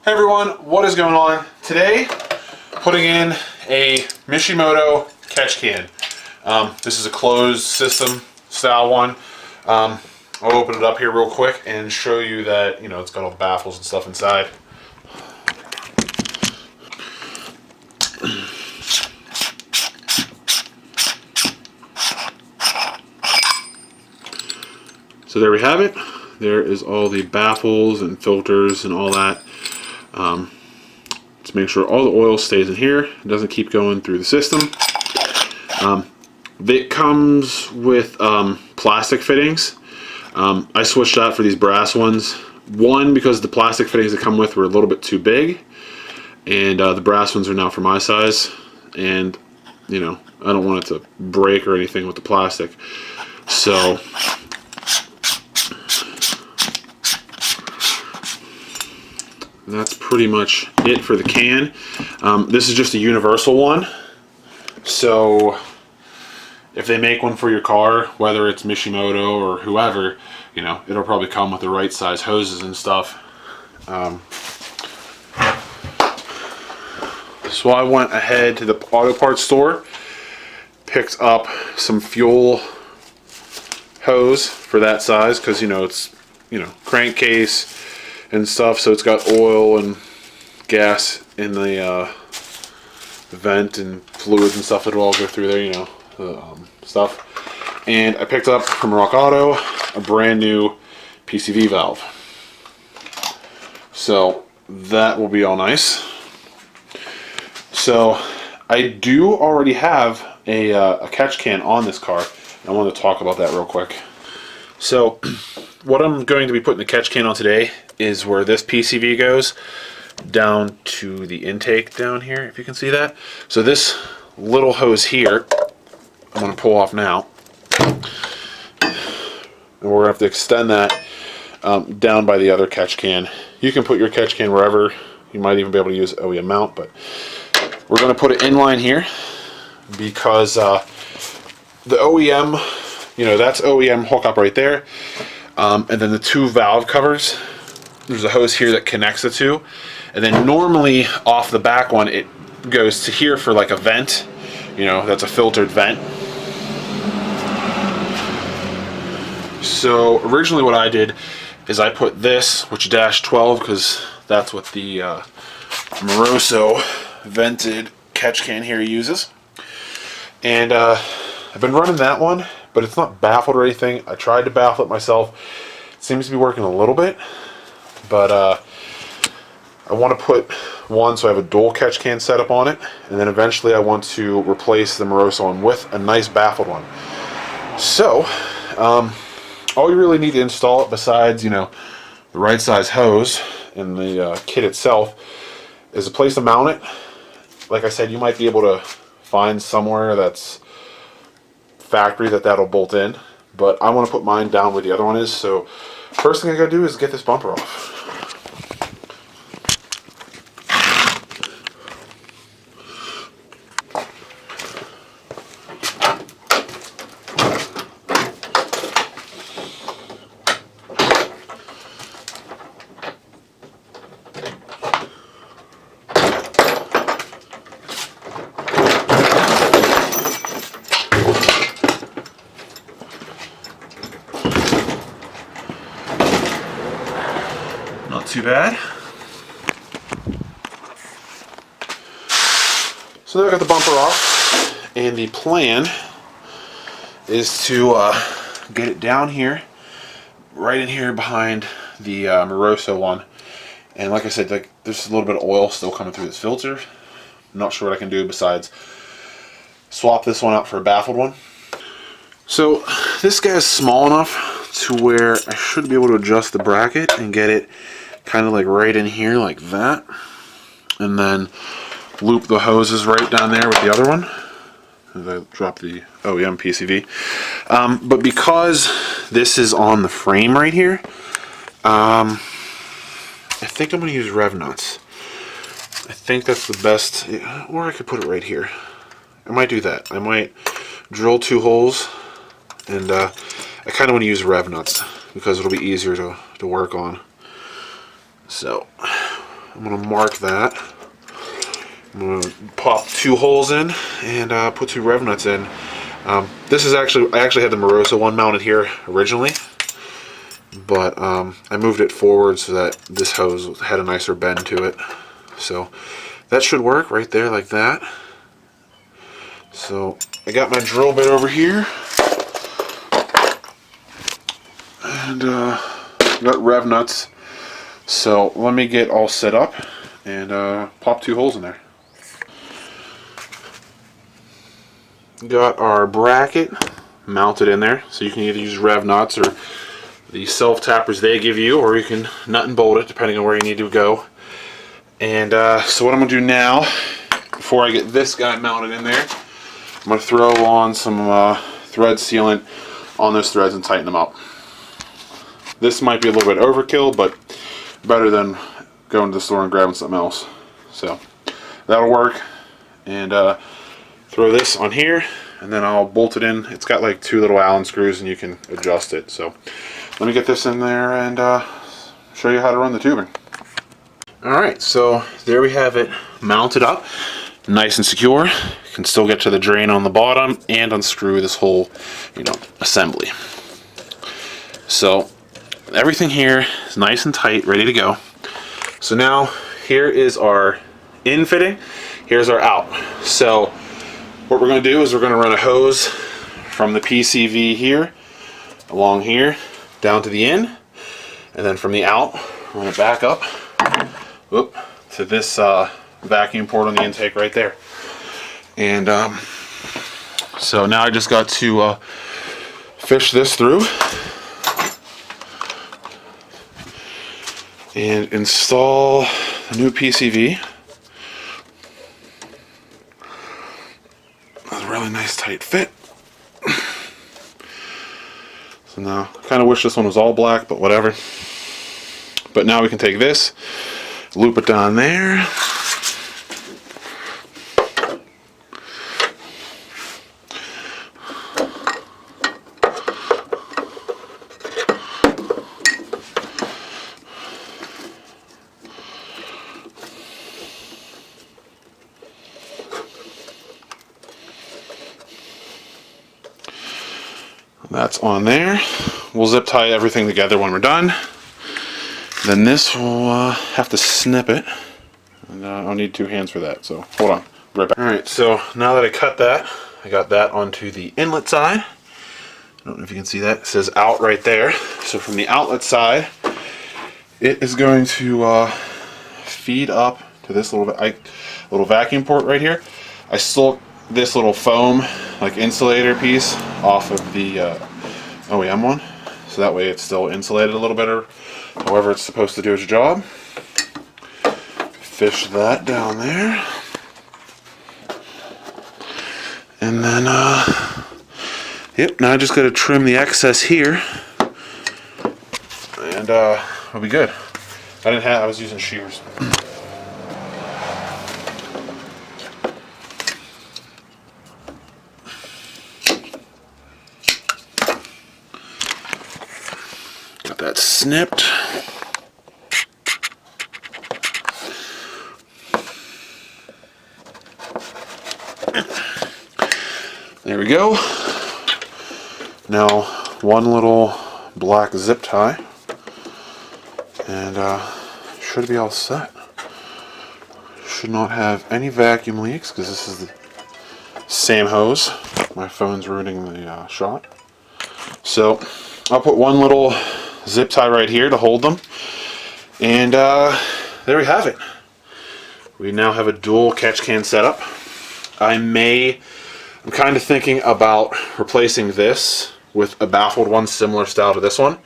Hey everyone, what is going on? Today, putting in a Mishimoto catch can. This is a closed system style one. I'll open it up here real quick and show you that, it's got all the baffles and stuff inside. So there we have it. There is all the baffles and filters and all that. To make sure all the oil stays in here, it doesn't keep going through the system. It comes with plastic fittings. I switched out for these brass ones. One, because the plastic fittings that come with were a little bit too big, and the brass ones are now for my size. And I don't want it to break or anything with the plastic. So that's pretty much it for the can. This is just a universal one. So if they make one for your car, whether it's Mishimoto or whoever, it'll probably come with the right size hoses and stuff. So I went ahead to the auto parts store, picked up some fuel hose for that size, because it's crankcase and stuff, so it's got oil and gas in the vent and fluids and stuff that will all go through there, stuff. And I picked up from Rock Auto a brand new PCV valve. So that will be all nice. So I do already have a catch can on this car. I want to talk about that real quick. So what I'm going to be putting the catch can on today is where this PCV goes down to the intake down here, if you can see that. So this little hose here, I'm going to pull off now. And we're going to have to extend that down by the other catch can. You can put your catch can wherever. You might even be able to use OEM mount, but we're going to put it in line here because the OEM, that's OEM hookup right there. And then the two valve covers, there's a hose here that connects the two. And then normally off the back one, it goes to here for like a vent. That's a filtered vent. So originally what I did is I put this, which dash 12, because that's what the Moroso vented catch can here uses. And I've been running that one, but it's not baffled or anything. I tried to baffle it myself. It seems to be working a little bit, but I want to put one so I have a dual catch can setup on it, and then eventually I want to replace the Moroso one with a nice baffled one. So all you really need to install it, besides the right size hose and the kit itself, is a place to mount it. Like I said, you might be able to find somewhere that's factory that'll bolt in, but I want to put mine down where the other one is. So first thing I gotta do is get this bumper off. Not too bad. So now I got the bumper off, and the plan is to get it down here, right in here behind the Moroso one. And like I said, there's a little bit of oil still coming through this filter. I'm not sure what I can do besides swap this one out for a baffled one. So this guy is small enough to where I should be able to adjust the bracket and get it kind of like right in here like that, and then loop the hoses right down there with the other one as I drop the OEM PCV. But because this is on the frame right here, I think I'm going to use rev nuts. I think that's the best, or I could put it right here. I might do that. I might drill 2 holes, and I kind of want to use rev nuts because it'll be easier to work on. So I'm going to mark that. I'm going to pop 2 holes in and put 2 rev nuts in. This is actually, I actually had the Moroso one mounted here originally, but I moved it forward so that this hose had a nicer bend to it. So that should work right there like that. So I got my drill bit over here, and got rev nuts. So let me get all set up and pop 2 holes in there. Got our bracket mounted in there, so you can either use rev nuts or the self tappers they give you, or you can nut and bolt it depending on where you need to go. And so what I'm going to do now, before I get this guy mounted in there, I'm going to throw on some thread sealant on those threads and tighten them up. This might be a little bit overkill, but better than going to the store and grabbing something else. So that'll work. And throw this on here, and then I'll bolt it in. It's got like 2 little Allen screws, and you can adjust it. So let me get this in there and show you how to run the tubing. Alright, so there we have it mounted up, nice and secure. You can still get to the drain on the bottom and unscrew this whole, assembly. So everything here is nice and tight, ready to go. So now here is our in fitting, here's our out. So what we're going to do is we're going to run a hose from the PCV here, along here, down to the in, and then from the out, run it back up, whoop, to this vacuum port on the intake right there. And so now I just got to fish this through and install the new PCV. That's a really nice tight fit. So now, I kind of wish this one was all black, but whatever. But now we can take this, loop it down there. That's on there. We'll zip tie everything together when we're done. Then this will have to snip it. And I'll need 2 hands for that, so hold on. Right back. Alright, so now that I cut that, I got that onto the inlet side. I don't know if you can see that. It says out right there. So from the outlet side, it is going to feed up to this little vacuum port right here. I still this little foam like insulator piece off of the OEM one, so that way it's still insulated a little better, however it's supposed to do its job. Fish that down there, and then yep, now I just got to trim the excess here, and we'll be good. I was using shears. Got that snipped. There we go. Now one little black zip tie, and should be all set. Should not have any vacuum leaks because this is the same hose. My phone's ruining the shot. So I'll put one little zip tie right here to hold them, and there we have it. We now have a dual catch can setup. I'm kind of thinking about replacing this with a baffled one similar style to this one,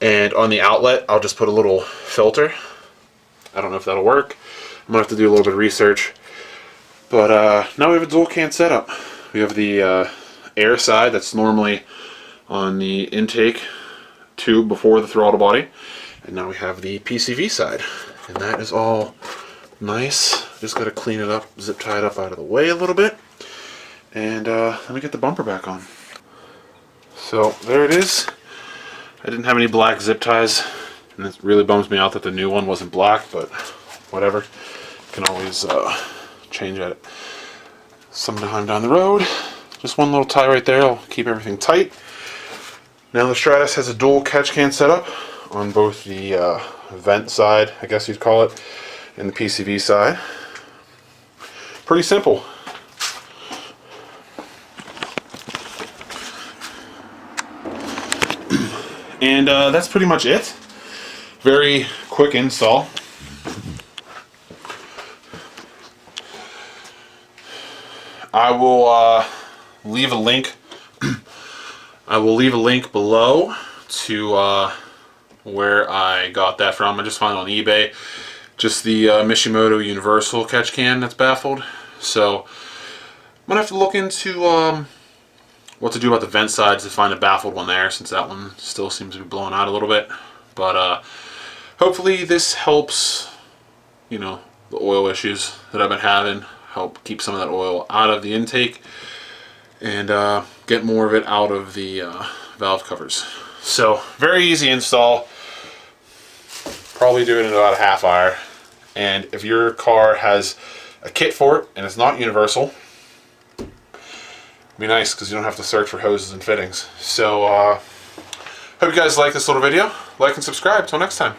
and on the outlet I'll just put a little filter. I don't know if that'll work. I'm gonna have to do a little bit of research, but now we have a dual can setup. We have the air side that's normally on the intake tube before the throttle body, and now we have the PCV side, and that is all nice. Just got to clean it up, zip tie it up out of the way a little bit, and let me get the bumper back on. So there it is. I didn't have any black zip ties, and it really bums me out that the new one wasn't black, but whatever. You can always change it sometime down the road. Just one little tie right there will keep everything tight. Now the Stratus has a dual catch can setup on both the vent side, I guess you'd call it, and the PCV side. Pretty simple. And that's pretty much it. Very quick install. I will leave a link. I will leave a link below to where I got that from. I just found it on eBay. Just the Mishimoto universal catch can that's baffled. So I'm gonna have to look into what to do about the vent sides to find a baffled one there, since that one still seems to be blowing out a little bit. But hopefully this helps, you know, the oil issues that I've been having. Help keep some of that oil out of the intake and get more of it out of the valve covers. So very easy install. Probably do it in about a half hour. And if your car has a kit for it and it's not universal, it'd be nice because you don't have to search for hoses and fittings. So hope you guys like this little video. Like and subscribe. Till next time.